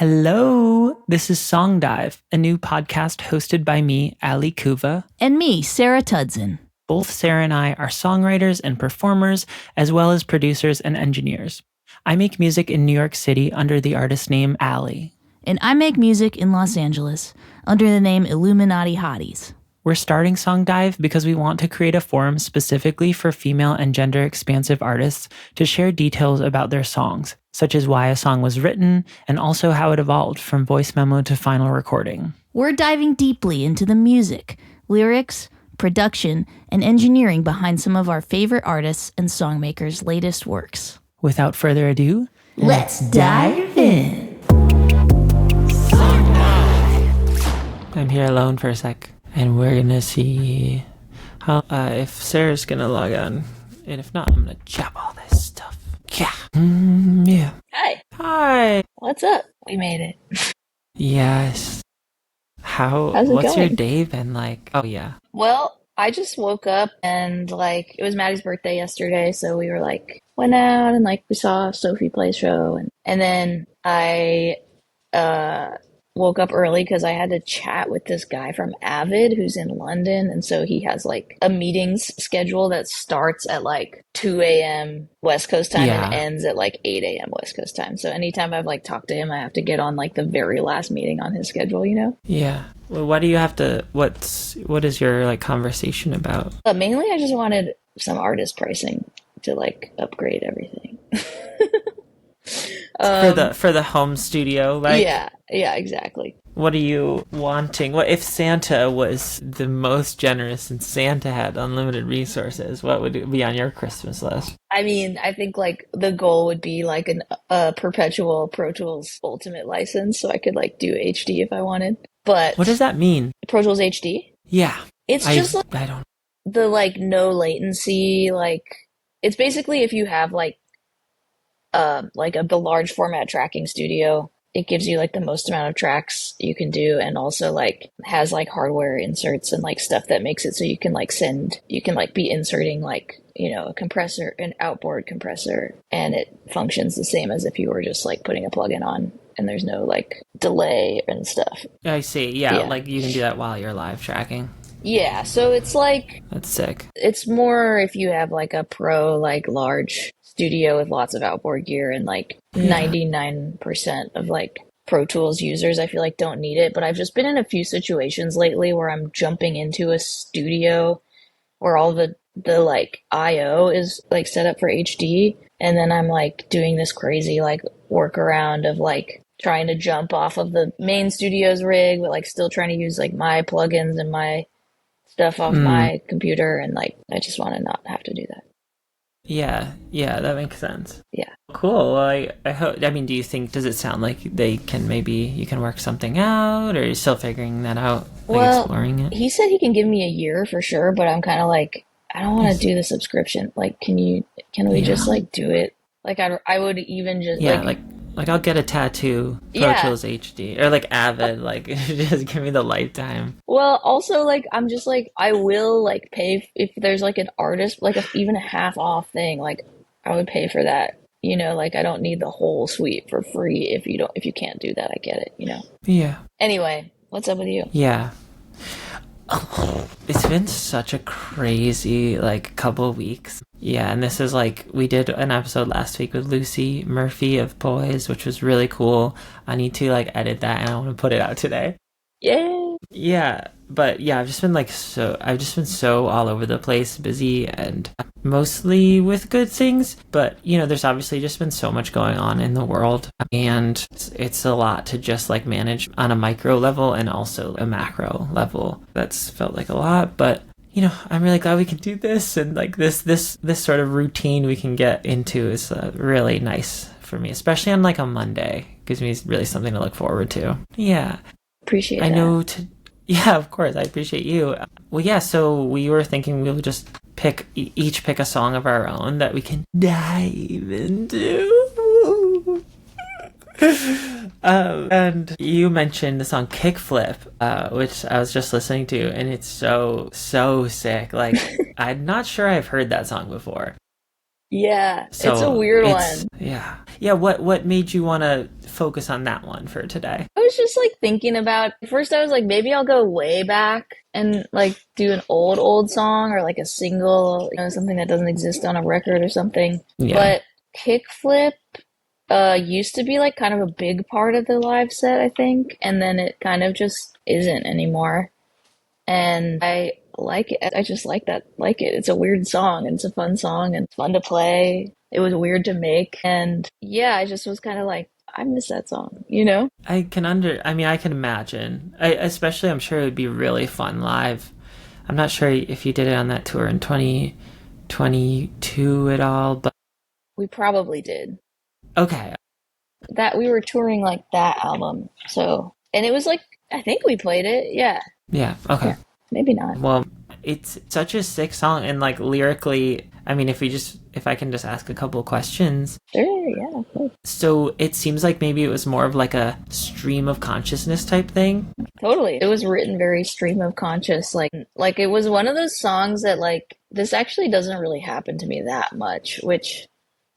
Hello, this is Song Dive, a new podcast hosted by me, Allie Kuva. And me, Sarah Tudson. Both Sarah and I are songwriters and performers, as well as producers and engineers. I make music in New York City under the artist name Allie. And I make music in Los Angeles under the name Illuminati Hotties. We're starting Song Dive because we want to create a forum specifically for female and gender expansive artists to share details about their songs, such as why a song was written and also how it evolved from voice memo to final recording. We're diving deeply into the music, lyrics, production, and engineering behind some of our favorite artists and songmakers' latest works. Without further ado, let's dive in. I'm here alone for a sec. And we're going to see how if Sarah's going to log on. And if not, I'm going to chop all this stuff. Yeah. Yeah. Hi. Hi. What's up? We made it. Yes. How's it what's going? your day been like? Oh, yeah. Well, I just woke up and it was Maddie's birthday yesterday. So we were went out and we saw Sophie play a show. And then I woke up early because I had to chat with this guy from Avid who's in London. And so he has a meetings schedule that starts at 2 a.m. West Coast time and ends at 8 a.m. West Coast time. So anytime I've talked to him, I have to get on the very last meeting on his schedule, you know? Yeah. Well, why do you have to, what is your conversation about? Mainly I just wanted some artist pricing to upgrade everything. For the home studio, yeah, exactly. What are you wanting? What if Santa was the most generous and Santa had unlimited resources? What would be on your Christmas list? I mean, I think the goal would be a perpetual Pro Tools Ultimate license, so I could do HD if I wanted. But what does that mean? Pro Tools HD? Yeah, it's just I don't. The no latency. It's basically if you have the large format tracking studio, it gives you the most amount of tracks you can do, and also has hardware inserts and stuff that makes it so you can be inserting a compressor, an outboard compressor, and it functions the same as if you were just putting a plugin on, and there's no delay and stuff. I see. Yeah, you can do that while you're live tracking. Yeah, so it's that's sick. It's more if you have a pro large studio with lots of outboard gear, and 99% of Pro Tools users I feel don't need it. But I've just been in a few situations lately where I'm jumping into a studio where all the IO is set up for HD, and then I'm doing this crazy workaround of trying to jump off of the main studio's rig, but still trying to use my plugins and my stuff off my computer, and I just want to not have to do that. Yeah, that makes sense. Yeah. Cool. Well, I hope. I mean, does it sound like you can work something out, or are you still figuring that out? Exploring it. He said he can give me a year for sure, but I'm kind of I don't want to do the subscription. Can we just do it? I would even just I'll get a tattoo, Pro Tools HD, or Avid, just give me the lifetime. Well, also, I'm just I will pay if there's an artist, even a half off thing, I would pay for that. You know, I don't need the whole suite for free if you can't do that. I get it, you know? Yeah. Anyway, what's up with you? Yeah. It's been such a crazy couple of weeks. Yeah, and this is we did an episode last week with Lucy Murphy of Poise, which was really cool. I need to edit that, and I want to put it out today. Yay! Yeah, but yeah, I've just been so all over the place, busy, and mostly with good things. But there's obviously just been so much going on in the world, and it's a lot to just manage on a micro level and also a macro level. That's felt like a lot, but I'm really glad we can do this, and this sort of routine we can get into is really nice for me, especially on a Monday. Gives me really something to look forward to. Yeah. Appreciate that. I know. Yeah, of course. I appreciate you. Well, yeah, so we were thinking we would just each pick a song of our own that we can dive into. And you mentioned the song Kickflip, which I was just listening to, and it's so sick. I'm not sure I've heard that song before. Yeah, so it's a weird one. Yeah, Yeah, what made you want to focus on that one for today? I was just like thinking about, first I was like, maybe I'll go way back and like do an old song or like a single, something that doesn't exist on a record or something. Yeah. But kickflip used to be like kind of a big part of the live set, I think, and then it kind of just isn't anymore. And I like it. I just like it. It's a weird song and it's a fun song and it's fun to play. It was weird to make. And yeah, I just was kind of like, I miss that song, I can imagine. Especially I'm sure it would be really fun live. I'm not sure if you did it on that tour in 2022 at all, but We probably did. okay. That we were touring like that album. So, and it was like, I think we played it. Yeah. Yeah, okay. Yeah, maybe not. Well, it's such a sick song, and like lyrically, I mean, if I can just ask a couple of questions. Sure, yeah, of course. So it seems like maybe it was more of like a stream of consciousness type thing. Totally. It was written very stream of conscious. Like it was one of those songs that like, this actually doesn't really happen to me that much, which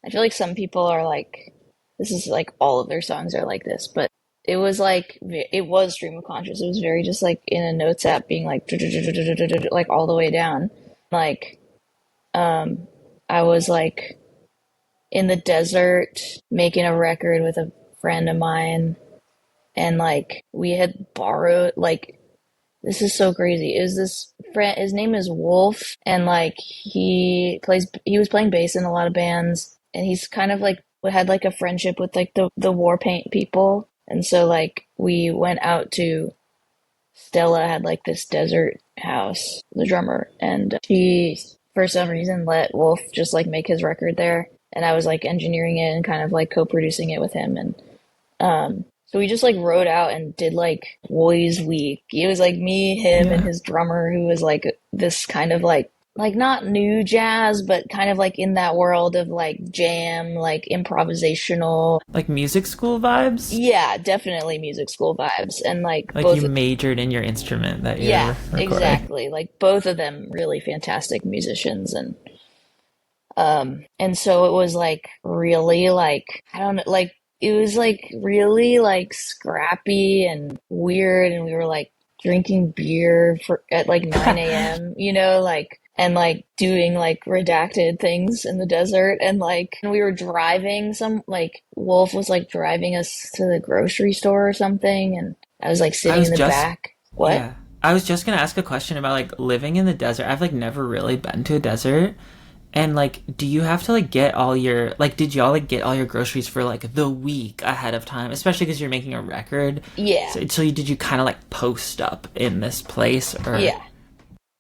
I feel like some people are like, this is like all of their songs are like this, but it was like, it was stream of conscious. It was very just like in a notes app being like, like all the way down. Like, I was like in the desert making a record with a friend of mine, and like we had borrowed, like, this is so crazy. It was this friend, his name is Wolf, and like he was playing bass in a lot of bands, and he's kind of like had like a friendship with like the war paint people. And so like we went out to, Stella had like this desert house, the drummer, and she for some reason let Wolf just like make his record there, and I was like engineering it and kind of like co-producing it with him. And so we just like rode out and did like Boys Week. It was like me, him, and his drummer, who was like this kind of like not new jazz, but kind of like in that world of like jam, like improvisational. Like music school vibes? Yeah, definitely music school vibes. And like both you majored in your instrument that you were recording. Exactly. Like both of them really fantastic musicians. And so it was like really like, I don't know, like it was like really like scrappy and weird, and we were like drinking beer at like 9 a.m., like, and like doing like redacted things in the desert. And like, and we were driving Wolf was like driving us to the grocery store or something, and I was like sitting in the back. What? Yeah. I was just gonna ask a question about like living in the desert. I've like never really been to a desert. And like, do you have to like get all your, like, did y'all like get all your groceries for like the week ahead of time, especially because you're making a record? Yeah. So did you kind of like post up in this place, or? Yeah.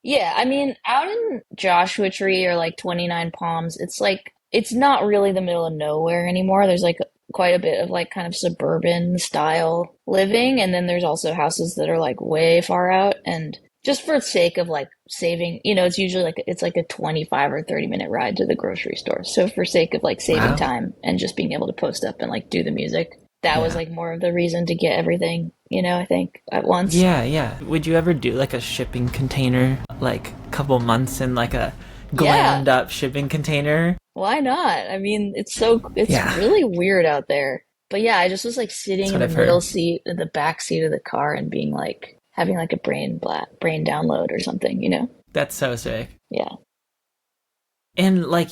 Yeah, I mean, out in Joshua Tree or like 29 Palms, it's like, it's not really the middle of nowhere anymore. There's like quite a bit of like kind of suburban style living. And then there's also houses that are like way far out. And just for the sake of like saving, it's usually like, it's like a 25 or 30-minute ride to the grocery store. So for sake of like saving time and just being able to post up and like do the music, that was like more of the reason to get everything, I think, at once. Yeah. Would you ever do like a shipping container, like a couple months in like a glammed up shipping container? Why not? I mean, it's really weird out there. But yeah, I just was like sitting in the middle seat, in the back seat of the car, and being like, having like a brain download or something, That's so sick. Yeah. And like,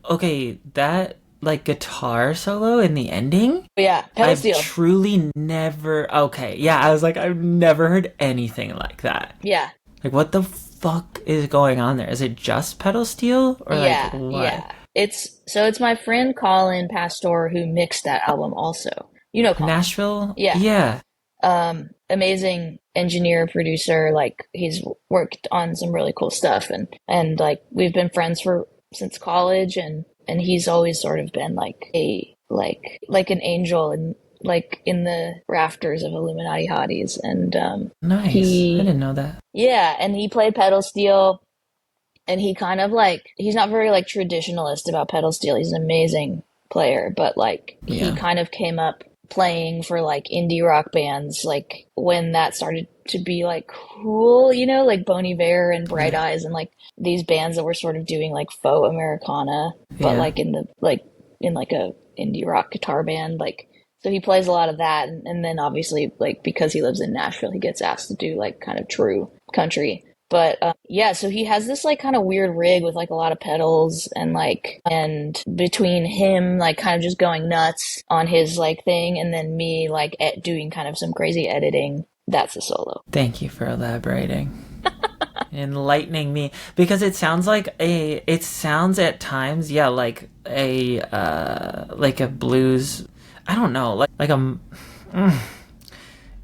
okay, that like guitar solo in the ending? Yeah, pedal I've steel. truly never, I was like, I've never heard anything like that. Yeah. Like, what the fuck is going on there? Is it just pedal steel? Or like, what? Yeah. It's my friend Colin Pastor who mixed that album also. Colin. Nashville? Yeah. Amazing engineer, producer, like he's worked on some really cool stuff, and like we've been friends since college, and he's always sort of been like like an angel and like in the rafters of Illuminati hotties. And nice. I didn't know that. Yeah, and he played pedal steel, and he kind of like, he's not very like traditionalist about pedal steel. He's an amazing player, but like he kind of came up playing for like indie rock bands like when that started to be like cool, like Bon Iver and Bright Eyes, and like these bands that were sort of doing like faux Americana, but like in the like in like a indie rock guitar band. Like, so he plays a lot of that. And then obviously, like, because he lives in Nashville, he gets asked to do like kind of true country. But yeah, so he has this like kind of weird rig with like a lot of pedals and like, and between him like kind of just going nuts on his like thing and then me like doing kind of some crazy editing, that's a solo. Thank you for elaborating. Enlightening me, because it sounds at times, yeah, like a blues, I don't know, like a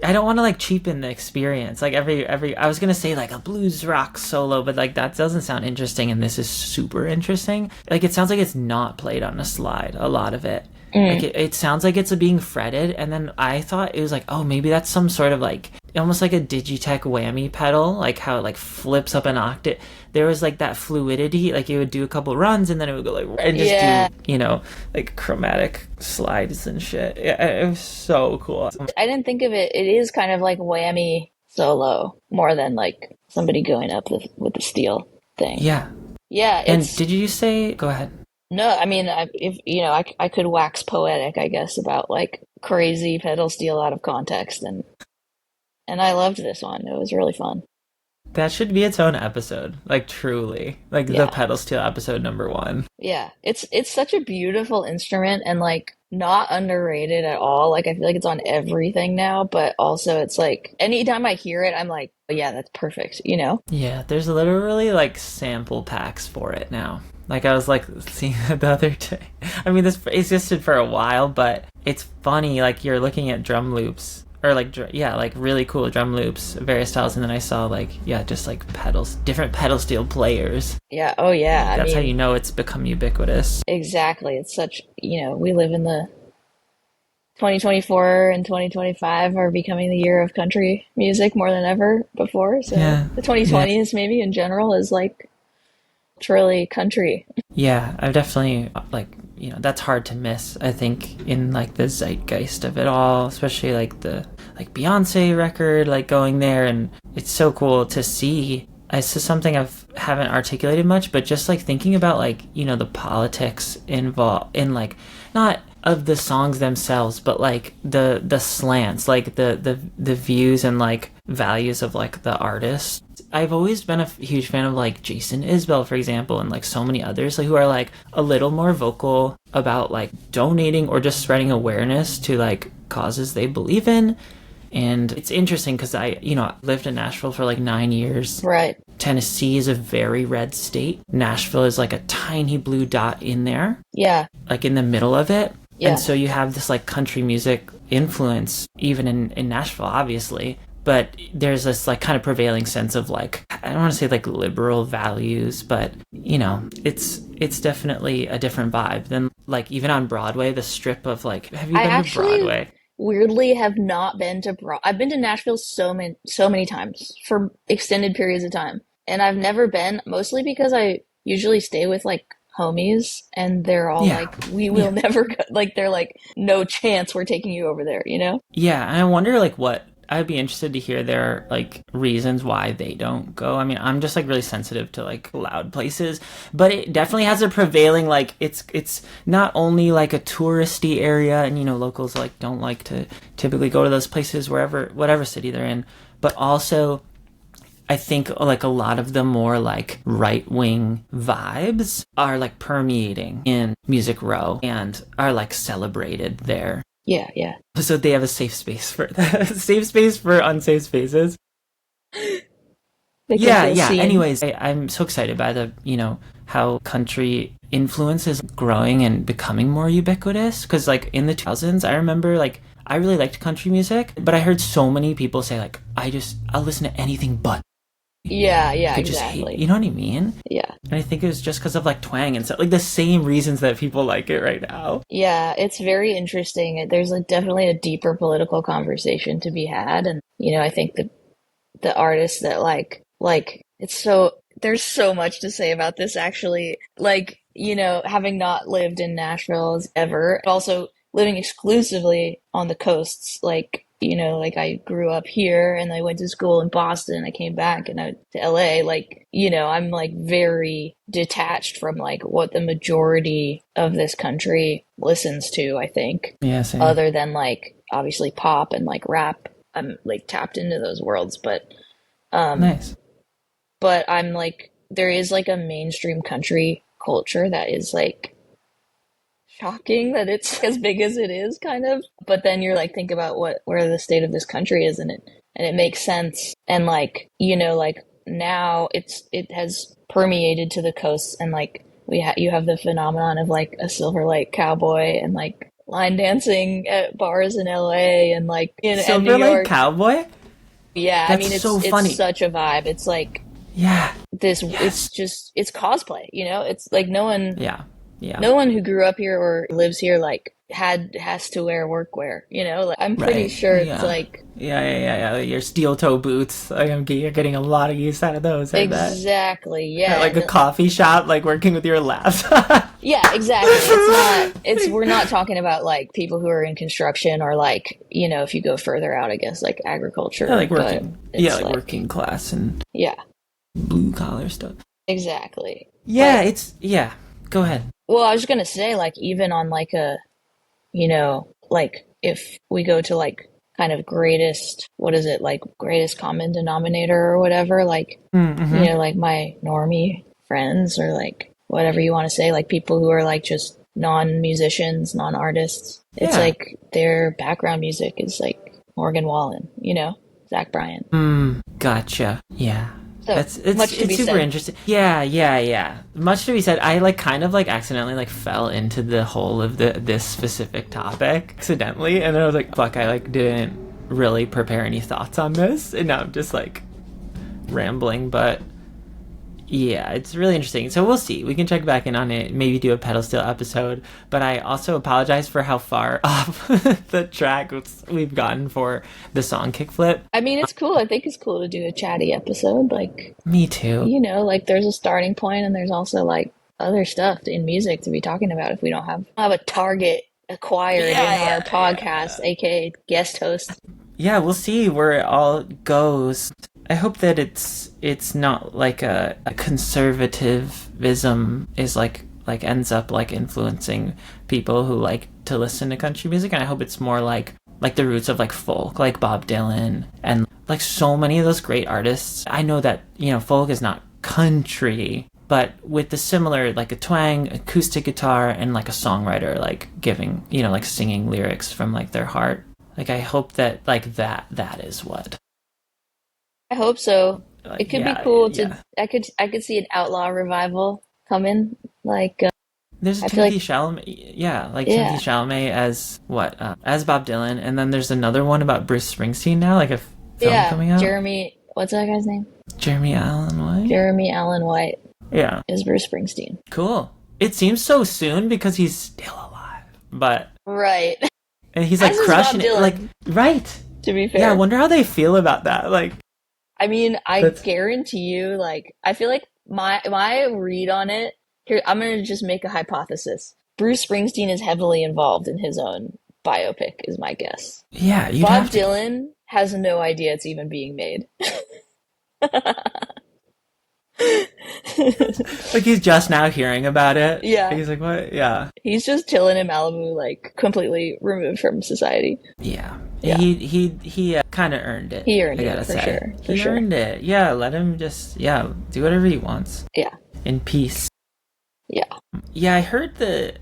I don't want to like cheapen the experience. Like every I was gonna say like a blues rock solo, but like that doesn't sound interesting, and this is super interesting. Like it sounds like it's not played on a slide, a lot of it. Like it sounds like it's being fretted, and then I thought it was like, oh, maybe that's some sort of like almost like a Digitech whammy pedal, like how it like flips up an octave. There was like that fluidity, like it would do a couple runs and then it would go like and just do, you know, like chromatic slides and shit. Yeah, it was so cool. I didn't think of it. It is kind of like whammy solo more than like somebody going up with the steel thing. Yeah. Yeah. And did you say? Go ahead. No, I mean, if you know, I could wax poetic, I guess, about like crazy pedal steel out of context, and I loved this one. It was really fun. That should be its own episode, like truly, like the pedal steel episode #1. Yeah, it's such a beautiful instrument and like not underrated at all. Like I feel like it's on everything now, but also it's like anytime I hear it, I'm like, oh, yeah, that's perfect, you know? Yeah, there's literally like sample packs for it now. Like I was like seeing it the other day. I mean, this existed for a while, but it's funny. Like you're looking at drum loops, or like like really cool drum loops, various styles, and then I saw like just like pedals, different pedal steel players. Yeah. Oh yeah. That's how you know it's become ubiquitous. Exactly. It's such, you know, we live in the 2024 and 2025 are becoming the year of country music more than ever before. So the 2020s maybe in general is like truly country. Yeah, I've definitely like, you know, that's hard to miss, I think, in like the zeitgeist of it all, especially like the like Beyonce record, like going there, and it's so cool to see. It's just something haven't articulated much, but just like thinking about like, you know, the politics involved in like not of the songs themselves, but like the slants, like the views and like values of like the artist. I've always been a huge fan of like Jason Isbell, for example, and like so many others like, who are like a little more vocal about like donating or just spreading awareness to like causes they believe in. And it's interesting because I lived in Nashville for like 9 years. Right. Tennessee is a very red state. Nashville is like a tiny blue dot in there. Yeah. Like in the middle of it. Yeah. And so you have this like country music influence, even in Nashville, obviously. But there's this like kind of prevailing sense of like, I don't want to say like liberal values, but you know, it's definitely a different vibe than like even on Broadway, the strip of like, have you been to Broadway? Weirdly have not been to I've been to Nashville so many times for extended periods of time, and I've never been, mostly because I usually stay with like homies and they're all like, we will never go, like they're like, no chance we're taking you over there, you know? Yeah, and I wonder like what I'd be interested to hear their like reasons why they don't go. I mean, I'm just like really sensitive to like loud places, but it definitely has a prevailing like it's not only like a touristy area, and you know, locals like don't like to typically go to those places whatever city they're in, but also I think like a lot of the more like right-wing vibes are like permeating in Music Row and are like celebrated there. Yeah, yeah. So they have a safe space for that. Safe space for unsafe spaces. Yeah. Anyways, I'm so excited by the, you know, how country influence is growing and becoming more ubiquitous. Because like in the 2000s, I remember like I really liked country music, but I heard so many people say like, I'll listen to anything but. Yeah, exactly. You know what I mean? Yeah. And I think it was just because of like twang and stuff, like the same reasons that people like it right now. Yeah, it's very interesting. There's like definitely a deeper political conversation to be had, and you know, I think the artists that like it's so, there's so much to say about this actually. Like, you know, having not lived in Nashville ever, also living exclusively on the coasts, like, like I grew up here and I went to school in Boston. I came back and to LA. Like, I'm like very detached from like what the majority of this country listens to, I think. Yeah, same. Other than like obviously pop and like rap. I'm like tapped into those worlds, but Nice. but I'm like there is like a mainstream country culture that is like shocking that it's as big as it is, kind of. But then you're like, think about where the state of this country is, and it makes sense. And like, like now it has permeated to the coasts, and like you have the phenomenon of like a Silver Lake cowboy and like line dancing at bars in LA and like in and Silver New Lake York. Cowboy? Yeah, That's I mean so funny. it's such a vibe. It's like Yeah. this. Yes. It's cosplay. It's like no one. Yeah. Yeah. No one who grew up here or lives here like has to wear workwear, Like, I'm pretty Right. sure it's Yeah. like Yeah. Your steel toe boots. You're getting a lot of use out of those, I bet. exactly, yeah. At like a And, coffee shop, like working with your laptop. yeah, exactly. We're not talking about like people who are in construction or like, if you go further out, I guess like agriculture. Yeah, like but working. it's Yeah, like working class and Yeah, blue collar stuff. exactly. Yeah, But, go ahead. well, I was just gonna say, like, even on like like if we go to like kind of what is it, like greatest common denominator or whatever, like, Mm-hmm. like my normie friends or like whatever you want to say, like people who are like just non-musicians, non-artists. It's Yeah. like their background music is like Morgan Wallen, Zach Bryan. Gotcha. Yeah. So It's much to be super said. interesting. Yeah. Much to be said. I like kind of like accidentally like fell into the whole of this specific topic accidentally, and then I was like, fuck, I like didn't really prepare any thoughts on this, and now I'm just like rambling, but yeah, it's really interesting. So we'll see. We can check back in on it, maybe do a pedal steel episode. But I also apologize for how far off the track we've gotten for the song Kickflip. I mean, it's cool. I think it's cool to do a chatty episode. Like, Me too. like there's a starting point and there's also like other stuff in music to be talking about if we don't have a target acquired in our podcast, aka guest host. Yeah, we'll see where it all goes. I hope that it's not like a conservativism is like ends up like influencing people who like to listen to country music, and I hope it's more like the roots of like folk, like Bob Dylan and like so many of those great artists. I know that folk is not country, but with the similar like a twang, acoustic guitar, and like a songwriter like giving like singing lyrics from like their heart. Like I hope that like that is what. I hope so. It could be cool to. Yeah. I could see an outlaw revival coming. Like There's I feel Timothy like- Chalamet, Yeah. Timothy Chalamet as what as Bob Dylan, and then there's another one about Bruce Springsteen now, like a film coming out. Jeremy. What's that guy's name? Jeremy Allen White. Jeremy Allen White Yeah, is Bruce Springsteen. cool. It seems so soon because he's still alive, but Right. and he's like As is crushing Bob it, Dylan. like right. To be fair. Yeah, I wonder how they feel about that. Like, I mean, I That's- guarantee you, like, I feel like my read on it here, I'm gonna just make a hypothesis. Bruce Springsteen is heavily involved in his own biopic, is my guess. yeah, you'd Bob have to. Dylan has no idea it's even being made. Like he's just now hearing about it. Yeah. He's like, what? Yeah. He's just chilling in Malibu, like, completely removed from society. Yeah. Yeah. He kind of earned it. He earned I it, gotta for say. sure, for He sure. earned it. Yeah, let him just do whatever he wants Yeah. in peace. Yeah. Yeah, I heard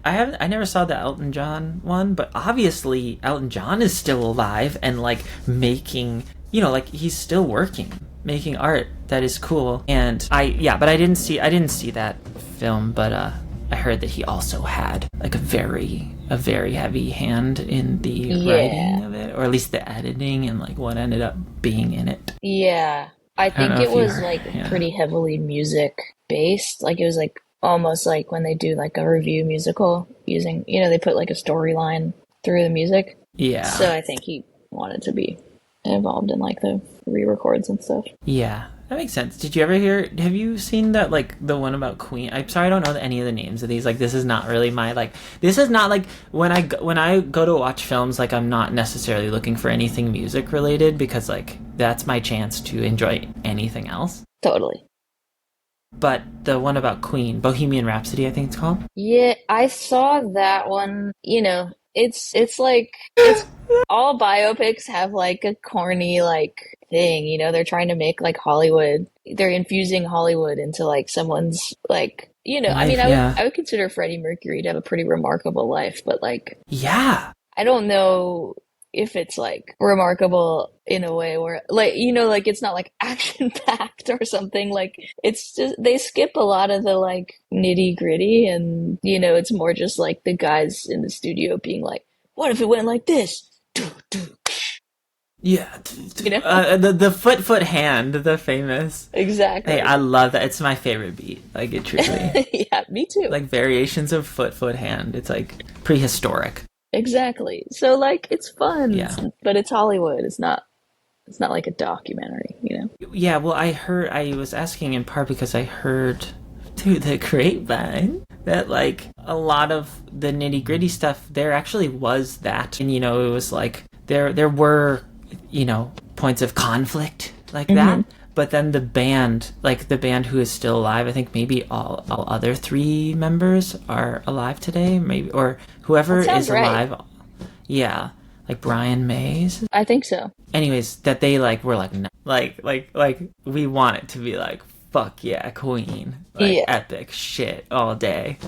I never saw the Elton John one, but obviously Elton John is still alive and like making, like he's still working, making art that is cool. And but I didn't see that film, but I heard that he also had like a very heavy hand in the writing of it, or at least the editing and like what ended up being in it. Yeah. I don't know think if it you was heard- like yeah. pretty heavily music based. Like it was like almost like when they do like a review musical using, they put like a storyline through the music. Yeah. So I think he wanted to be involved in like the re-records and stuff. Yeah, that makes sense. Did you ever have you seen that, like, the one about Queen? I'm sorry, I don't know any of the names of these. Like, this is not really my, like, this is not, like, when I go to watch films, like, I'm not necessarily looking for anything music related, because, like, that's my chance to enjoy anything else. Totally. But the one about Queen, Bohemian Rhapsody, I think it's called. Yeah, I saw that one. You know, it's like it's all biopics have like a corny like thing, you know, they're trying to make like Hollywood. They're infusing Hollywood into like someone's like, you know, I mean, I would consider Freddie Mercury to have a pretty remarkable life, but like, yeah, I don't know if it's like remarkable in a way where like, you know, like it's not like action packed or something. Like it's just they skip a lot of the like nitty gritty, and you know, it's more just like the guys in the studio being like, what if it went like this? Yeah, you know, the foot hand, the famous. Exactly. Hey, I love that. It's my favorite beat. Like, it truly. Yeah, me too. Like variations of foot hand. It's like prehistoric. Exactly. So like it's fun. Yeah. But it's Hollywood. It's not like a documentary, you know. Yeah, well, I was asking in part because I heard through the grapevine that like a lot of the nitty-gritty stuff there actually was that. And you know, it was like there were, you know, points of conflict like that. But then the band who is still alive, I think maybe all other three members are alive today, maybe, or whoever is alive. Right. Yeah, like Brian Mays. I think so. Anyways, that they like were like, no, like we want it to be like, fuck yeah, Queen, like yeah. Epic shit all day.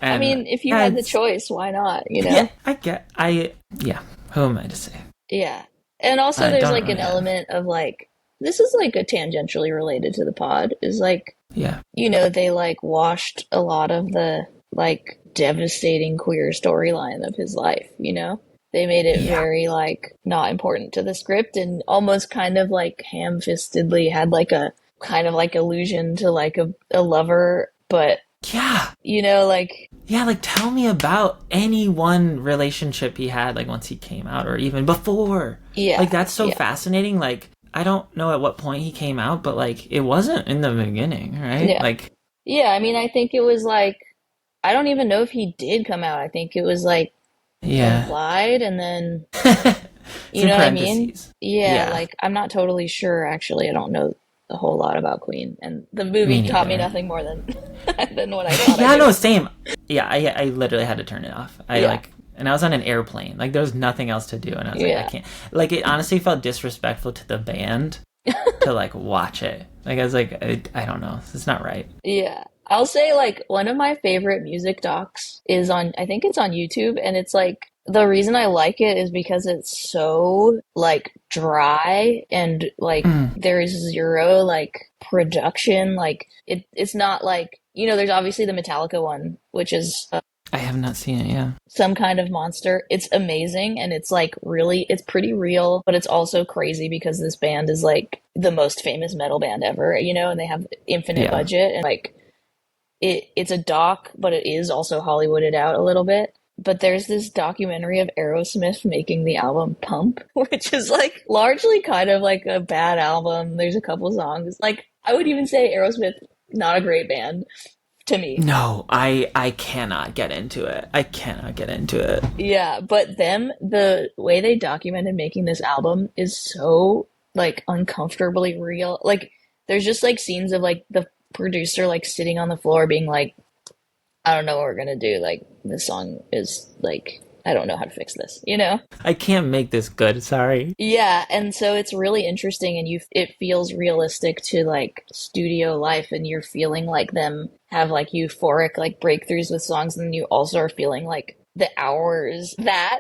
And I mean, if you had the choice, why not? You know? Yeah, who am I to say? Yeah, and also there's like an element of like, this is like a tangentially related to the pod, is like, yeah, you know, they like washed a lot of the like devastating queer storyline of his life, you know? They made it very like not important to the script, and almost kind of like ham-fistedly had like a kind of like allusion to like a lover, but yeah, you know, like, yeah, like tell me about any one relationship he had like once he came out or even before. Yeah, like that's so fascinating. Like I don't know at what point he came out, but like it wasn't in the beginning, right? Yeah. Like, yeah, I mean, I think it was like, I don't even know if he did come out. I think it was like implied, and then you know what I mean? Yeah, like I'm not totally sure actually. I don't know a whole lot about Queen, and the movie taught me nothing more than what I thought. Yeah, no, same. Yeah, I literally had to turn it off. And I was on an airplane. Like there was nothing else to do, and I was like, I can't. Like it honestly felt disrespectful to the band to like watch it. Like I was like, I don't know, it's not right. Yeah. I'll say like one of my favorite music docs is I think it's on YouTube, and it's like, the reason I like it is because it's so like dry, and like there's zero like production. Like it's not like, you know, there's obviously the Metallica one, which is I have not seen it. Yeah, Some Kind of Monster. It's amazing, and it's like really, it's pretty real, but it's also crazy because this band is like the most famous metal band ever, you know, and they have infinite budget, and like it's a doc, but it is also Hollywooded out a little bit. But there's this documentary of Aerosmith making the album Pump, which is like largely kind of like a bad album. There's a couple songs. Like I would even say Aerosmith, not a great band to me. No, I cannot get into it. I cannot get into it. Yeah, but the way they documented making this album is so like uncomfortably real. Like there's just like scenes of like the producer like sitting on the floor being like, I don't know what we're gonna do. Like this song is like, I don't know how to fix this, you know? I can't make this good, sorry. Yeah, and so it's really interesting, and it feels realistic to like studio life, and you're feeling like them have like euphoric like breakthroughs with songs, and you also are feeling like the hours that,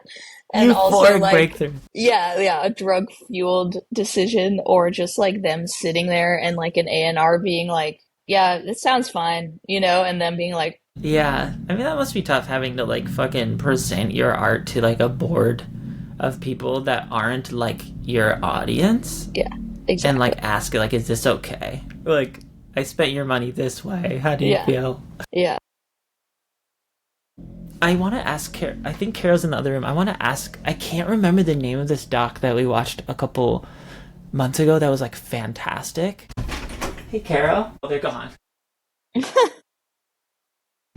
and euphoric also like breakthrough. Yeah, a drug fueled decision, or just like them sitting there and like an A&R being like, yeah, this sounds fine, you know, and then being like, yeah, I mean, that must be tough having to, like, fucking present your art to, like, a board of people that aren't, like, your audience. Yeah, exactly. And, like, ask, like, is this okay? Like, I spent your money this way. How do you feel? Yeah. I want to ask I think Carol's in the other room. I want to ask, I can't remember the name of this doc that we watched a couple months ago that was like fantastic. Hey, Carol. Oh, they're gone.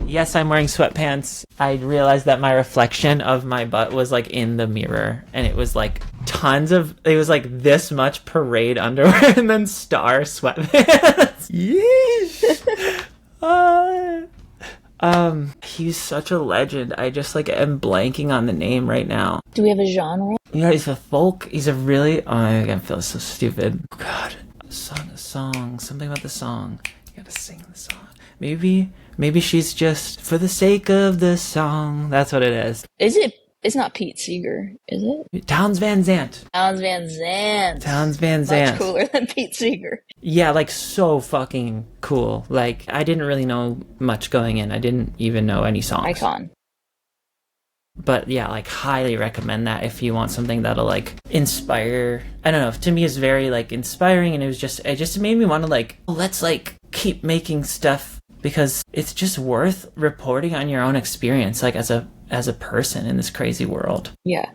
Yes, I'm wearing sweatpants. I realized that my reflection of my butt was like in the mirror, and it was like it was like this much parade underwear and then star sweatpants. Yeesh. He's such a legend. I just like am blanking on the name right now. Do we have a genre? Yeah, he's a folk. He's a really, I feel so stupid. God, a song, something about the song. You gotta sing the song. Maybe she's just for the sake of the song. That's what it is. It's not Pete Seeger, is it? Townes Van Zandt. Townes Van Zandt. Townes Van Zandt. Much cooler than Pete Seeger. Yeah, like so fucking cool. Like I didn't really know much going in. I didn't even know any songs. Icon. But yeah, like highly recommend that if you want something that'll like inspire. I don't know. To me, it's very like inspiring, and it just made me want to like, let's like keep making stuff, because it's just worth reporting on your own experience, like as a person in this crazy world. Yeah.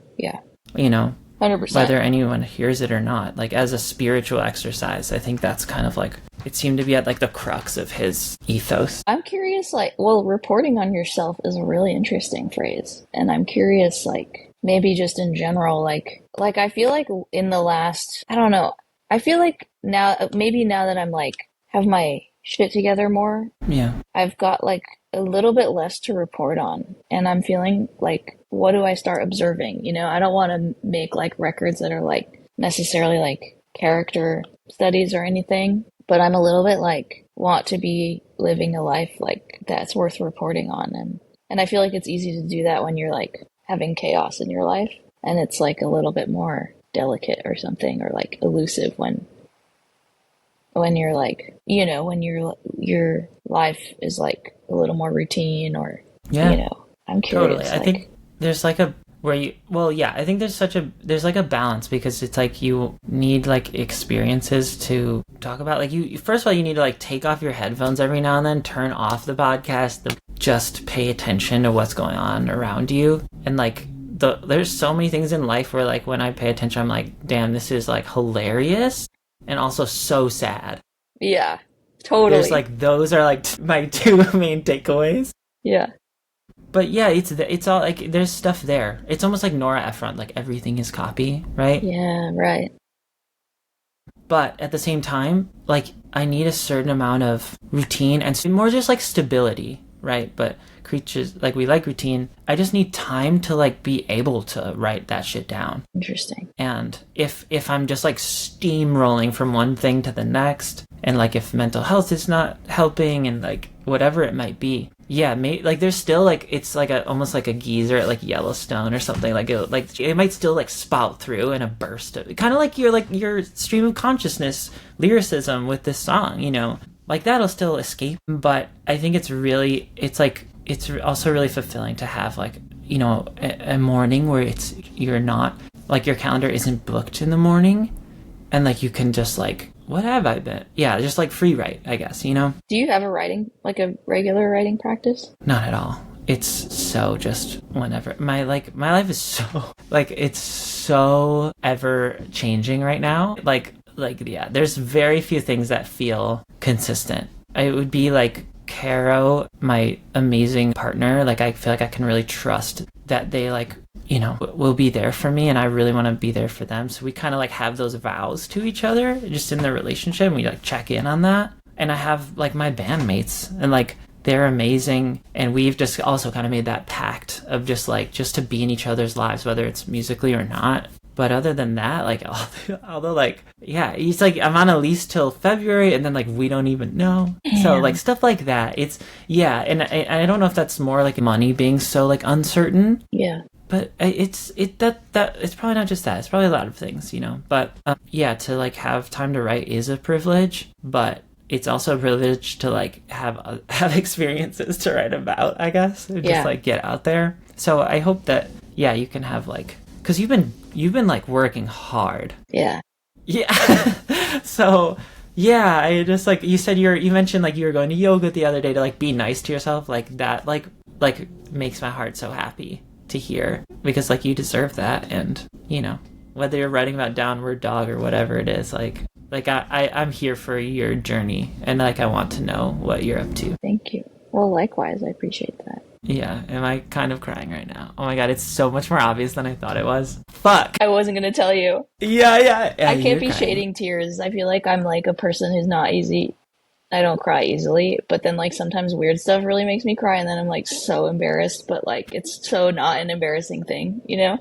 You know, 100%. whether anyone hears it or not, like as a spiritual exercise. I think that's kind of like, it seemed to be at like the crux of his ethos. I'm curious, like, well, reporting on yourself is a really interesting phrase. And I'm curious, like, maybe just in general, like I feel like in the last, I don't know, I feel like now that I'm like, have my shit together more. Yeah. I've got like a little bit less to report on, and I'm feeling like, what do I start observing? You know, I don't want to make like records that are like necessarily like character studies or anything, but I'm a little bit like want to be living a life like that's worth reporting on, and I feel like it's easy to do that when you're like having chaos in your life, and it's like a little bit more delicate or something, or like elusive when you're like, you know, when your life is like a little more routine, or you know, I'm curious. Totally. I think there's like I think there's like a balance, because it's like you need like experiences to talk about. Like you first of all, you need to like take off your headphones every now and then, turn off the podcast, just pay attention to what's going on around you. And like there's so many things in life where like when I pay attention, I'm like, damn, this is like hilarious and also so sad. Yeah, totally. There's like, those are like my two main takeaways. Yeah. But yeah, it's all like, there's stuff there. It's almost like Nora Ephron, like everything is copy, right? Yeah, right. But at the same time, like I need a certain amount of routine and more just like stability, right? But creatures, like we like routine. I just need time to like be able to write that shit down. Interesting. And if I'm just like steamrolling from one thing to the next, and like if mental health is not helping, and like whatever it might be, yeah, like there's still like, it's like almost like a geyser at like Yellowstone or something. Like it might still like spout through in a burst of, kind of like your stream of consciousness lyricism with this song, you know, like that'll still escape. But I think it's also really fulfilling to have like, you know, a morning where you're not like, your calendar isn't booked in the morning, and like you can just like, what have I been? Yeah, just like free write, I guess, you know? Do you have a regular writing practice? Not at all. It's so just whenever. My life is so, like, it's so ever changing right now. Like, yeah, there's very few things that feel consistent. It would be like Caro, my amazing partner. Like, I feel like I can really trust that they like, you know, will be there for me, and I really want to be there for them. So we kind of like have those vows to each other just in the relationship, and we like check in on that. And I have like my bandmates, and like they're amazing, and we've just also kind of made that pact of just to be in each other's lives, whether it's musically or not. But other than that, like, although like, yeah, it's like I'm on a lease till February, and then like we don't even know. Damn. So like stuff like that, it's, yeah. And I don't know if that's more like money being so like uncertain. Yeah. But it's probably not just that. It's probably a lot of things, you know. But yeah, to like have time to write is a privilege, but it's also a privilege to like have experiences to write about, I guess. Or just like get out there. So I hope that, yeah, you can have like, because you've been like working hard. Yeah. Yeah. So yeah, I just like, you mentioned like you were going to yoga the other day to like be nice to yourself, like that, like like makes my heart so happy to hear, because like you deserve that. And you know, whether you're writing about Downward Dog or whatever it is, like I'm here for your journey, and like I want to know what you're up to. Thank you. Well, likewise, I appreciate that. Yeah, am I kind of crying right now? Oh my god, it's so much more obvious than I thought it was. Fuck. I wasn't gonna tell you. Yeah, I can't be crying. shading tears. I feel like I'm like a person who's not easy. I don't cry easily, but then like sometimes weird stuff really makes me cry, and then I'm like so embarrassed, but like it's so not an embarrassing thing, you know?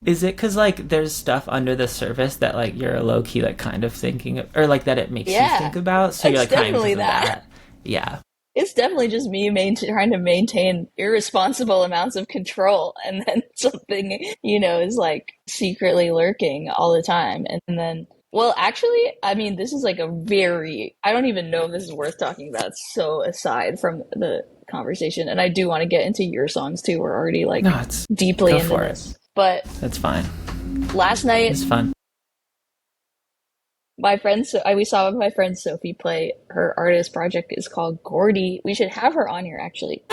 Is it because like there's stuff under the surface that like you're low key like kind of thinking of, or like that it makes you think about? So you're like kind of that. Yeah. It's definitely just me trying to maintain irresponsible amounts of control, and then something, you know, is like secretly lurking all the time. And then, well, actually, I mean, this is like I don't even know if this is worth talking about. It's so aside from the conversation. And I do want to get into your songs too. We're already like deeply into this. But that's fine. Last night, it's fun. We saw my friend Sophie play. Her artist project is called Gordy. We should have her on here, actually.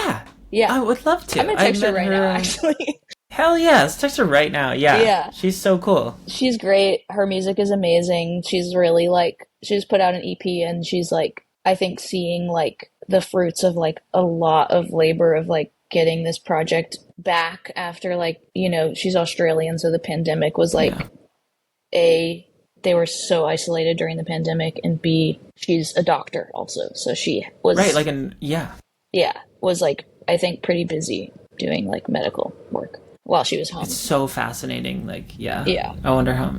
Yeah. I would love to. I'm gonna text her right now, actually. Hell yeah, let's text her right now. Yeah. She's so cool. She's great. Her music is amazing. She's really like, she's put out an EP, and she's like, I think seeing like the fruits of like a lot of labor of like getting this project back after like, you know, she's Australian, so the pandemic was like they were so isolated during the pandemic, and B, she's a doctor also, so she was was like, I think pretty busy doing like medical work while she was home. It's so fascinating. Like I wonder how.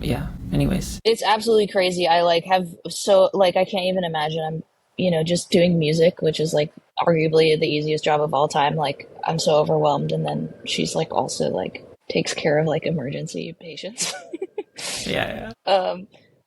Anyways, it's absolutely crazy. I like have so like I can't even imagine. I'm, you know, just doing music, which is like arguably the easiest job of all time. Like I'm so overwhelmed, and then she's like also like takes care of like emergency patients.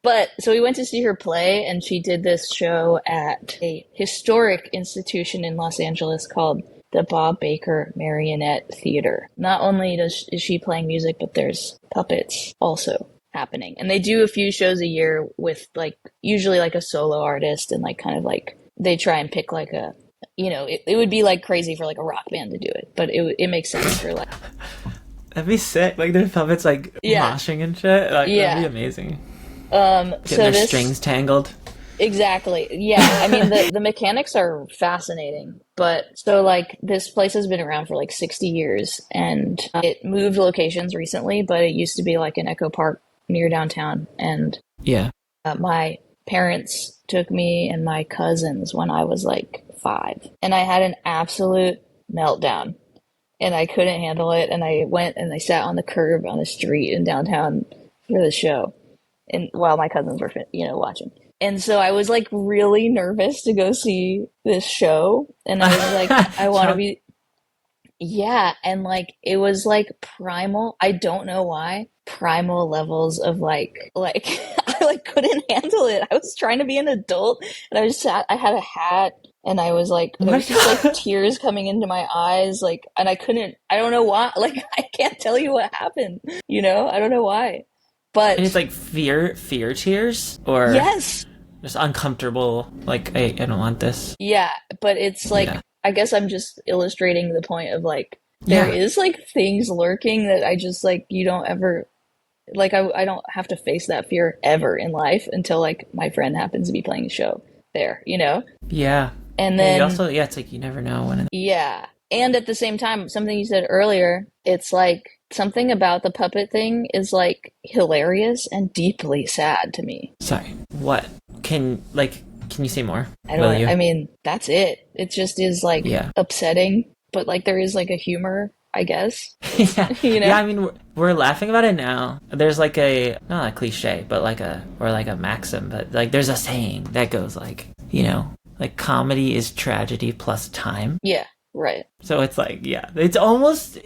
But so we went to see her play, and she did this show at a historic institution in Los Angeles called the Bob Baker Marionette Theater. Not only is she playing music, but there's puppets also happening. And they do a few shows a year with like usually like a solo artist, and like kind of like they try and pick like a, you know, it would be like crazy for like a rock band to do it, but it makes sense for like that'd be sick. Like there's puppets like moshing and shit. Like that'd be amazing. Getting their strings tangled. Exactly. Yeah. I mean, the mechanics are fascinating, but so like this place has been around for like 60 years, and it moved locations recently, but it used to be like an Echo Park near downtown. And my parents took me and my cousins when I was like 5, and I had an absolute meltdown, and I couldn't handle it. And I went and I sat on the curb on the street in downtown for the show, and while my cousins were, you know, watching. And so I was like really nervous to go see this show, and I was like, I want to be, and like it was like primal. I don't know why, primal levels of like I like couldn't handle it. I was trying to be an adult, and I had a hat, and I was like, there was just like tears coming into my eyes, like, and I don't know why, like I can't tell you what happened, you know, I don't know why. But and it's like fear tears, or just uncomfortable, like I don't want this. Yeah, but it's like I guess I'm just illustrating the point of like there is like things lurking that I just like you don't ever like I don't have to face that fear ever in life until like my friend happens to be playing a show there, you know? Yeah. And then you also it's like you never know when. And at the same time, something you said earlier, it's like something about the puppet thing is like hilarious and deeply sad to me. Sorry, what? Can you say more? I mean, that's it. It just is like upsetting, but like there is like a humor, I guess. You know? Yeah, I mean, we're laughing about it now. There's like not a cliche, but like a maxim, but like there's a saying that goes like, you know, like comedy is tragedy plus time. Yeah. Right. So it's like, it's almost,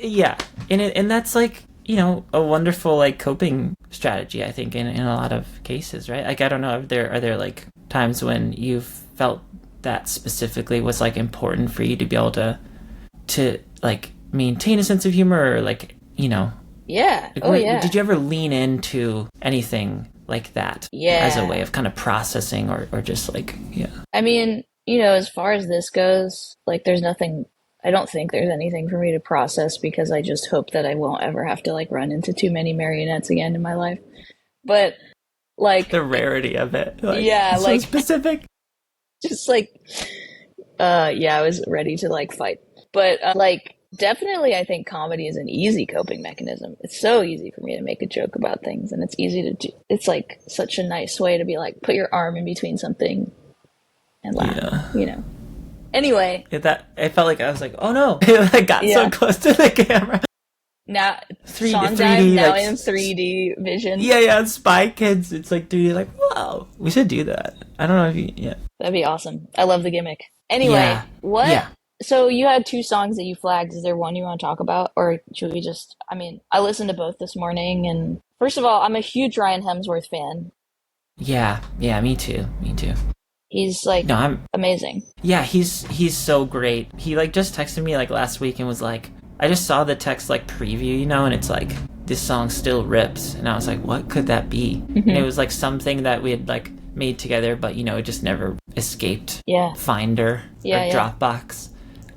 and that's like, you know, a wonderful like coping strategy, I think, in a lot of cases, right? Like, I don't know, are there like times when you've felt that specifically was like important for you to be able to like maintain a sense of humor, or like, you know? Yeah. Like, did you ever lean into anything like that as a way of kind of processing or just like, I mean, you know, as far as this goes, like there's nothing I don't think there's anything for me to process because I just hope that I won't ever have to like run into too many marionettes again in my life. But like The rarity of it. Like, yeah, so like specific. just like yeah, I was ready to like fight. But like definitely I think comedy is an easy coping mechanism. It's so easy for me to make a joke about things and it's easy to do. It's like such a nice way to be like put your arm in between something and laugh, Yeah. you know. Anyway, It felt like I was like, oh no. It like got so close to the camera. now 3D, now like, in 3D vision. Yeah, Spy Kids. It's like 3D, like, wow. We should do that. I don't know if you, yeah. That'd be awesome. I love the gimmick. Anyway, Yeah. what? Yeah. So you had 2 songs that you flagged. Is there one you want to talk about? Or should we just, I mean, I listened to both this morning and first of all, I'm a huge Ryan Hemsworth fan. Yeah, me too. He's like No, I'm amazing. Yeah, he's so great. He like just texted me like last week and was like, I just saw the text like preview, you know, and it's like this song still rips, and I was like, what could that be? And it was like something that we had like made together, but you know, it just never escaped Finder or Dropbox.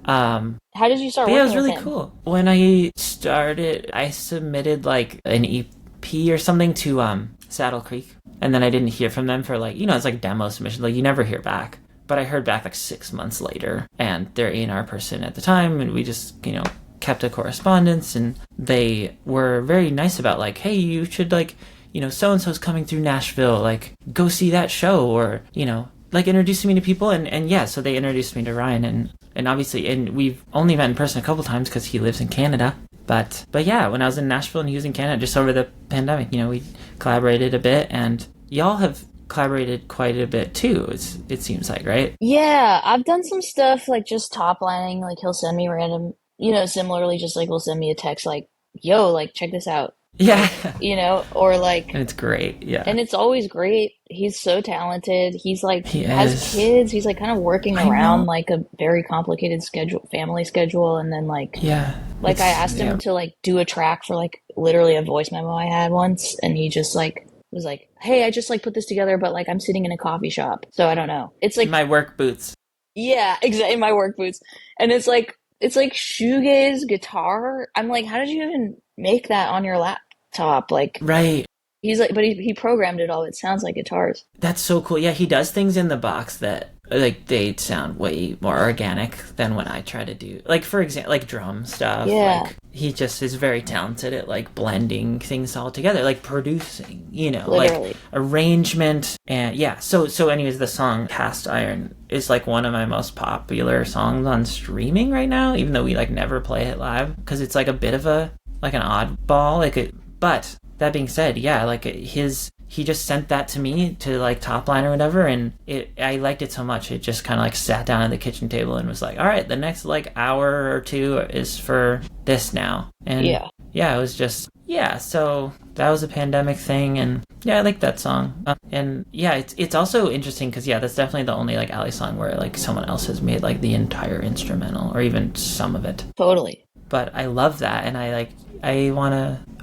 How did you start working Yeah, it was with really him? cool. When I started, I submitted like an EP or something to Saddle Creek, and then I didn't hear from them for like, you know, it's like demo submission, like you never hear back. But I heard back like 6 months later, and their A&R person at the time, and we just, you know, kept a correspondence, and they were very nice about like, hey, you should like, you know, so-and-so's coming through Nashville, like go see that show, or, you know, like introducing me to people, and yeah, so they introduced me to Ryan, and obviously, and we've only met in person a couple times because he lives in Canada, but yeah, when I was in Nashville and he was in Canada, just over the pandemic, you know, we collaborated a bit, and y'all have collaborated quite a bit too, it seems like, right? Yeah, I've done some stuff like just top lining, like he'll send me random, you know, similarly just like he'll send me a text like, yo, like check this out. Yeah. You know, or like And it's great, yeah. and it's always great. He's so talented. He's like He has is. kids. He's like kind of working I around know. like a very complicated family schedule, and then like It's- I asked him to like do a track for like literally a voice memo I had once, and he just like was like, "Hey, I just like put this together, but like I'm sitting in a coffee shop, so I don't know." It's like my work boots. yeah, exactly, in my work boots, and it's like shoegaze guitar. I'm like, how did you even make that on your laptop? Like, Right. he's like, but he programmed it all. It sounds like guitars. That's so cool. Yeah, he does things in the box that like they sound way more organic than when I try to do, like, for example, like drum stuff. Yeah. Like he just is very talented at like blending things all together, like producing, you know, Literally. like arrangement, and yeah. So anyways, the song Cast Iron is like one of my most popular songs on streaming right now, even though we like never play it live because it's like a bit of a like an oddball, like it. But that being said, yeah, like he just sent that to me to like top line or whatever, and I liked it so much it just kind of like sat down at the kitchen table and was like, all right, the next like hour or two is for this now. And yeah, it was just so that was a pandemic thing, and yeah, I like that song. And yeah, it's also interesting because yeah, that's definitely the only like Allie song where like someone else has made like the entire instrumental or even some of it. Totally. But I love that, and I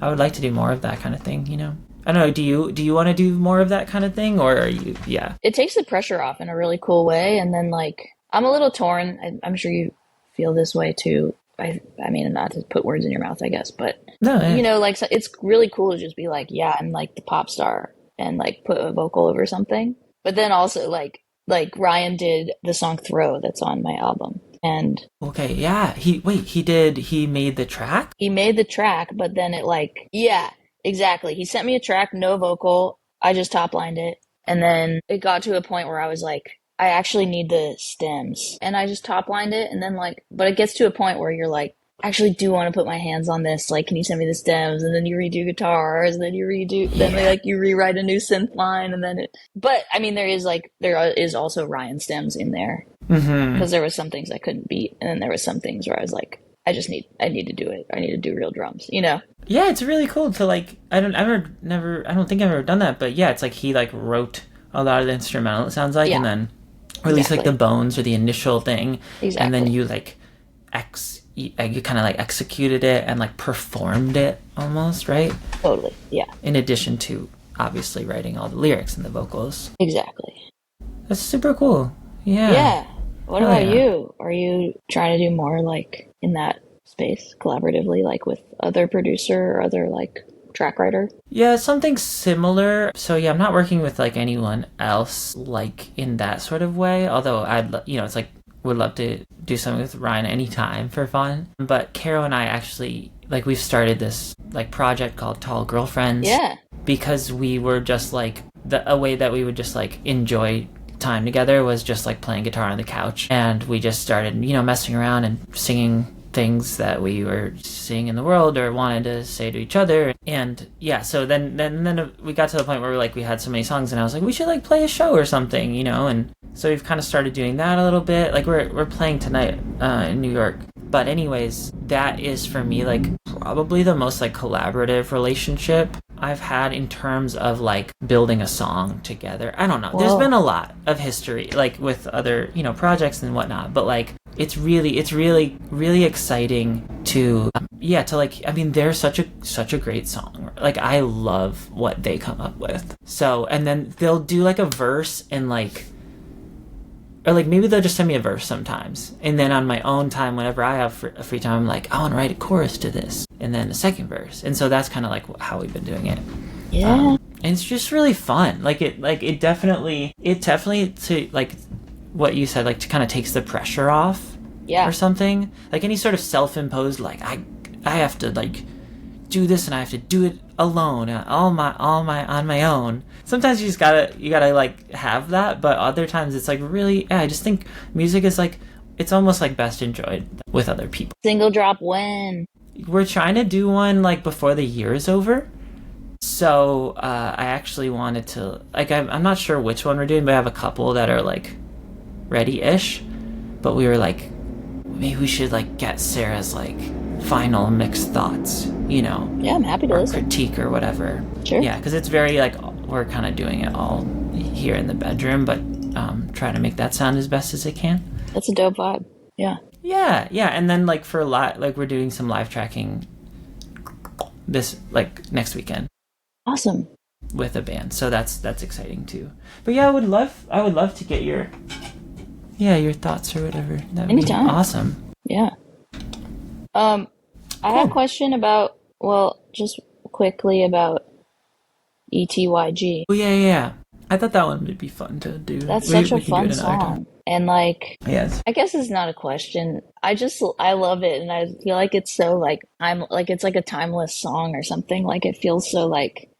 would like to do more of that kind of thing, you know. I don't know, do you want to do more of that kind of thing, or are you It takes the pressure off in a really cool way, and then like I'm a little torn. I'm sure you feel this way too. I mean, not to put words in your mouth, I guess, but no, yeah. you know, like so it's really cool to just be like, yeah, I'm like the pop star, and like put a vocal over something. But then also like Ryan did the song Throw that's on my album. And okay, yeah, he made the track? He made the track, but then it like, yeah, exactly. He sent me a track, no vocal. I just top lined it. And then it got to a point where I was like, I actually need the stems. And I just top lined it. And then like, but it gets to a point where you're like, I actually do want to put my hands on this. Like, can you send me the stems? And then you redo guitars, and then you you rewrite a new synth line, and then but I mean, there is also Ryan stems in there. Because there was some things I couldn't beat, and then there was some things where I was like, I need to do it. I need to do real drums, you know? Yeah, it's really cool to like, I don't think I've ever done that, but yeah, it's like he like wrote a lot of the instrumental, it sounds like, and then released like the bones or the initial thing, and then you like you kind of like executed it and like performed it almost, right? Totally, yeah. In addition to obviously writing all the lyrics and the vocals. Exactly. That's super cool. Yeah. Yeah. What Hell about yeah. you? Are you trying to do more like in that space collaboratively, like with other producer or other like track writer? Yeah, something similar. So yeah, I'm not working with like anyone else like in that sort of way. Although it's like would love to do something with Ryan anytime for fun. But Caro and I actually like we've started this like project called Tall Girlfriends Yeah. because we were just like a way that we would just like enjoy time together was just like playing guitar on the couch, and we just started messing around and singing things that we were seeing in the world or wanted to say to each other. And yeah, so then we got to the point where we had so many songs, and I was like, we should like play a show or something, and so we've kind of started doing that a little bit. Like we're playing tonight in New York. But anyways, that is for me like probably the most like collaborative relationship I've had in terms of like building a song together. I don't know. Whoa. There's been a lot of history like with other, projects and whatnot, but like it's really really exciting to like, I mean, they're such a great song. Like I love what they come up with. So, and then they'll do like a verse and like, or like maybe they'll just send me a verse sometimes, and then on my own time, whenever I have free time, I'm like, I want to write a chorus to this, and then a second verse, and so that's kind of like how we've been doing it. Yeah. And it's just really fun. It definitely to like what you said, like to kind of takes the pressure off. Yeah. Or something like any sort of self-imposed like I have to like do this and I have to do it alone, on my own. Sometimes you gotta like have that, but other times it's like really, I just think music is like, it's almost like best enjoyed with other people. Single drop when? We're trying to do one like before the year is over. So I actually wanted to like, I'm not sure which one we're doing, but I have a couple that are like ready-ish, but we were like, maybe we should like get Sarah's like final mixed thoughts, Yeah, I'm happy to or listen. critique or whatever. Sure. Yeah, because it's very like, we're kind of doing it all here in the bedroom, but trying to make that sound as best as it can. That's a dope vibe. Yeah. Yeah, and then like for like we're doing some live tracking this like next weekend Awesome. with a band, so that's exciting too. But yeah, I would love to get your thoughts or whatever. That would Anytime. be awesome. Yeah. I had a question about, well, just quickly about ETYG. Oh yeah. I thought that one would be fun to do. That's We such a can do fun it another time. song. And like, Yes. I guess it's not a question. I love it, and I feel like it's so like it's like a timeless song or something. Like it feels so like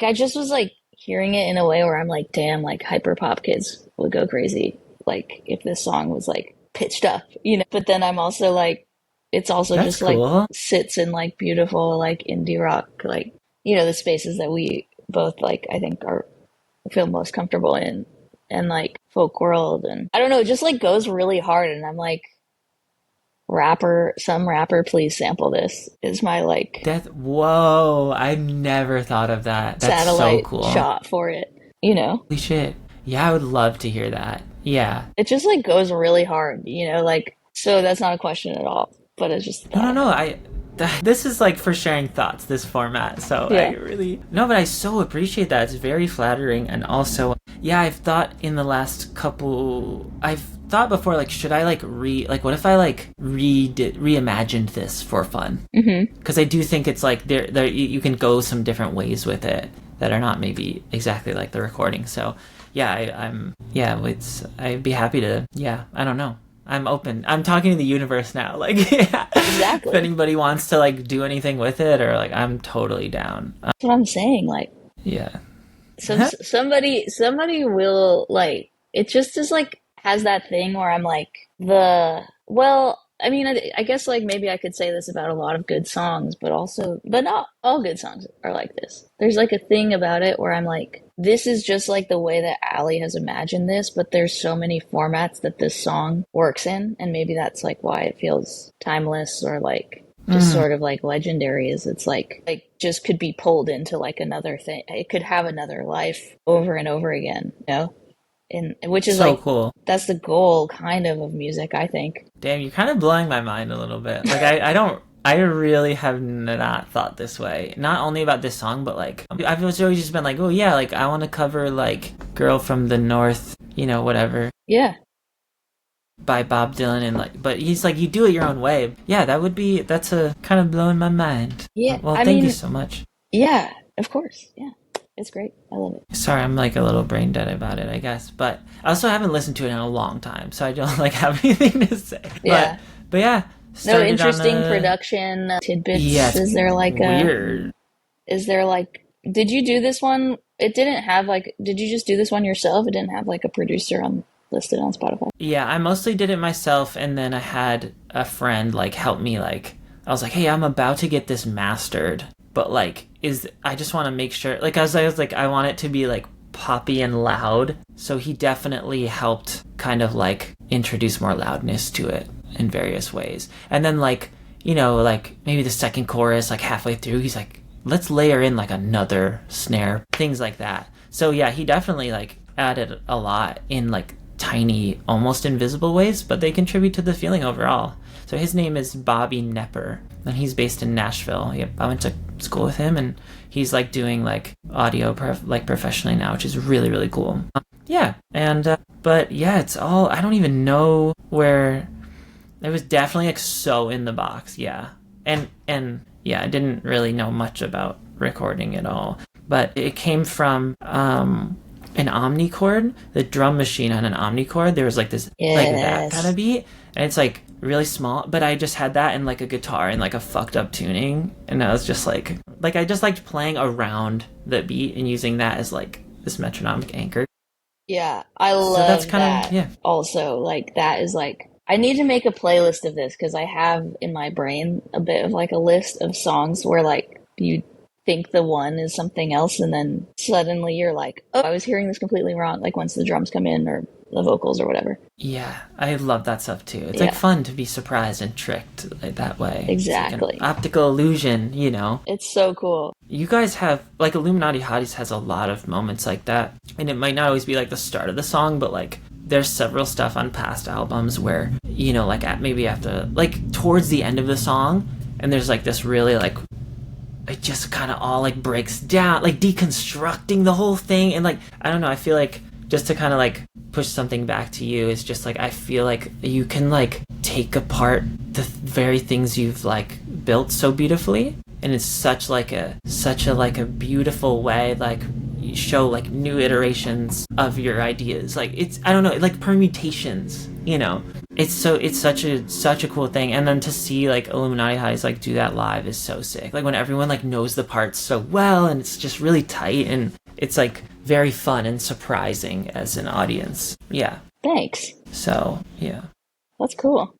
I just was like hearing it in a way where I'm like, damn, like hyper pop kids would go crazy like if this song was like pitched up, But then I'm also like, it's also That's just like cool. sits in like beautiful like indie rock, like the spaces that we both like I think are feel most comfortable in, and like folk world, and I don't know, it just like goes really hard, and I'm like, some rapper please sample this is my like Whoa, I never thought of that. That's satellite so cool. shot for it, Holy shit. Yeah, I would love to hear that. Yeah. it just like goes really hard, like, so that's not a question at all, but it's just No. This is like for sharing thoughts, this format. So Yeah. but I so appreciate that. It's very flattering. And also, yeah, I've thought before, like, should I like what if I like reimagined this for fun? Mm-hmm. Because I do think it's like there you can go some different ways with it that are not maybe exactly like the recording. So yeah, I'd be happy to, I don't know. I'm open. I'm talking to the universe now. Like, Exactly. if anybody wants to like do anything with it, or like, I'm totally down. That's what I'm saying, like Yeah. somebody will like, it just is like has that thing where I'm like, I mean, I guess like maybe I could say this about a lot of good songs, but not all good songs are like this. There's like a thing about it where I'm like, this is just like the way that Allie has imagined this, but there's so many formats that this song works in, and maybe that's like why it feels timeless or like just sort of like legendary, is it's like just could be pulled into like another thing. It could have another life over and over again, And which is So like cool. That's the goal kind of music, I think. Damn, you're kind of blowing my mind a little bit. Like, I really have not thought this way. Not only about this song, but like, I've always just been like, oh yeah, like I want to cover like Girl from the North, whatever. Yeah. by Bob Dylan, and like, but he's like, you do it your own way. Yeah, that's a kind of blowing my mind. Yeah, Well, I thank mean, you so much. yeah, of course. Yeah, it's great. I love it. Sorry, I'm like a little brain dead about it, I guess. But I also haven't listened to it in a long time, so I don't like have anything to say. Yeah. But yeah. No interesting production tidbits. Yeah, is there like weird. Did you do this one? It didn't have like, did you just do this one yourself? It didn't have like a producer listed on Spotify. Yeah, I mostly did it myself, and then I had a friend like help me. Like, I was like, hey, I'm about to get this mastered, but like, I just want to make sure, like, I was like, I want it to be like poppy and loud. So he definitely helped kind of like introduce more loudness to it in various ways. And then like, you know, like maybe the second chorus, like halfway through, he's like, let's layer in like another snare, things like that. So yeah, he definitely like added a lot in like tiny, almost invisible ways, but they contribute to the feeling overall. So his name is Bobby Nepper, and he's based in Nashville. Yep, I went to school with him, and he's like doing like audio professionally now, which is really, really cool. Yeah, and but yeah, it's all, I don't even know where. It was definitely like so in the box, yeah. And yeah, I didn't really know much about recording at all, but it came from an omnichord, the drum machine on an omnichord. There was like this like that kind of beat, and it's like really small, but I just had that in like a guitar and like a fucked up tuning, and I was just like I just liked playing around the beat and using that as like this metronomic anchor. Yeah, I love so that's kind that. Of, yeah. Also, like that is like, I need to make a playlist of this because I have in my brain a bit of like a list of songs where like you think the one is something else, and then suddenly you're like, oh, I was hearing this completely wrong, like once the drums come in or the vocals or whatever. Yeah, I love that stuff too. It's like fun to be surprised and tricked like that way. Exactly. It's like an optical illusion, you know. It's so cool. You guys have, like, Illuminati Hotties has a lot of moments like that, and it might not always be like the start of the song, but like there's several stuff on past albums where, you know, like maybe after, like towards the end of the song, and there's like this really like, it just kind of all like breaks down, like deconstructing the whole thing. And like, I don't know, I feel like just to kind of like push something back to you is just like, I feel like you can like take apart the very things you've like built so beautifully, and it's such a beautiful way, like you show like new iterations of your ideas, like it's, I don't know, like permutations, you know. It's such a cool thing. And then to see like Illuminati Hotties like do that live is so sick. Like when everyone like knows the parts so well, and it's just really tight, and it's like very fun and surprising as an audience. Yeah. Thanks. So yeah. That's cool.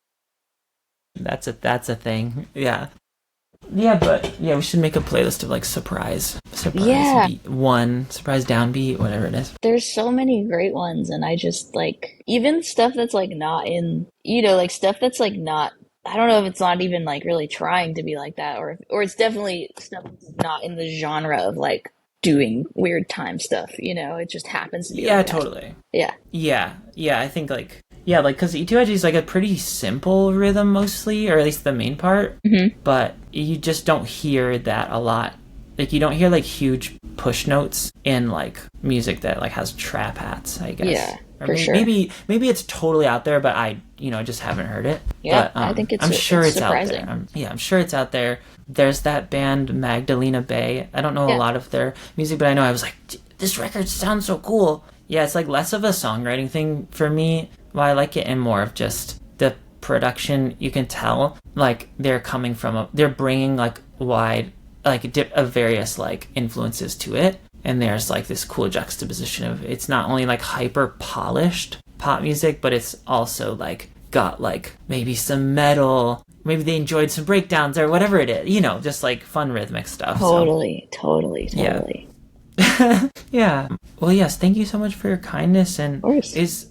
That's a thing. Yeah. Yeah, but yeah, we should make a playlist of like surprise beat, surprise downbeat, whatever it is. There's so many great ones, and I just like, even stuff that's like not in, you know, like stuff that's like not, I don't know if it's not even like really trying to be like that, or it's definitely stuff that's not in the genre of like doing weird time stuff, you know, it just happens to be like that. Totally. Yeah, I think like, yeah, like, because E2IG is like a pretty simple rhythm mostly, or at least the main part, but you just don't hear that a lot. Like, you don't hear like huge push notes in like music that like has trap hats, I guess. Yeah, or for sure. Maybe it's totally out there, but I just haven't heard it. Yeah, but, I think I'm sure it's surprising. out there. I'm sure it's out there. There's that band Magdalena Bay. I don't know a lot of their music, but I know I was like, this record sounds so cool. Yeah, it's like less of a songwriting thing for me. Well, I like it, and more of just the production. You can tell like they're coming from they're bringing like wide like of various like influences to it, and there's like this cool juxtaposition of, it's not only like hyper polished pop music, but it's also like got like maybe some metal, maybe they enjoyed some breakdowns or whatever it is, you know, just like fun rhythmic stuff. Totally. Yeah. Well, yes, thank you so much for your kindness, and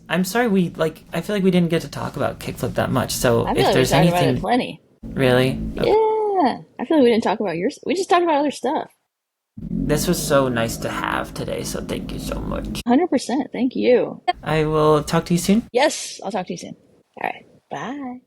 I'm sorry I feel like we didn't get to talk about Kickflip that much, so if there's anything, about it plenty. Really? Yeah, I feel like we didn't talk about yours. We just talked about other stuff. This was so nice to have today, so thank you so much. 100%. Thank you. I will talk to you soon. Yes, I'll talk to you soon. All right. Bye.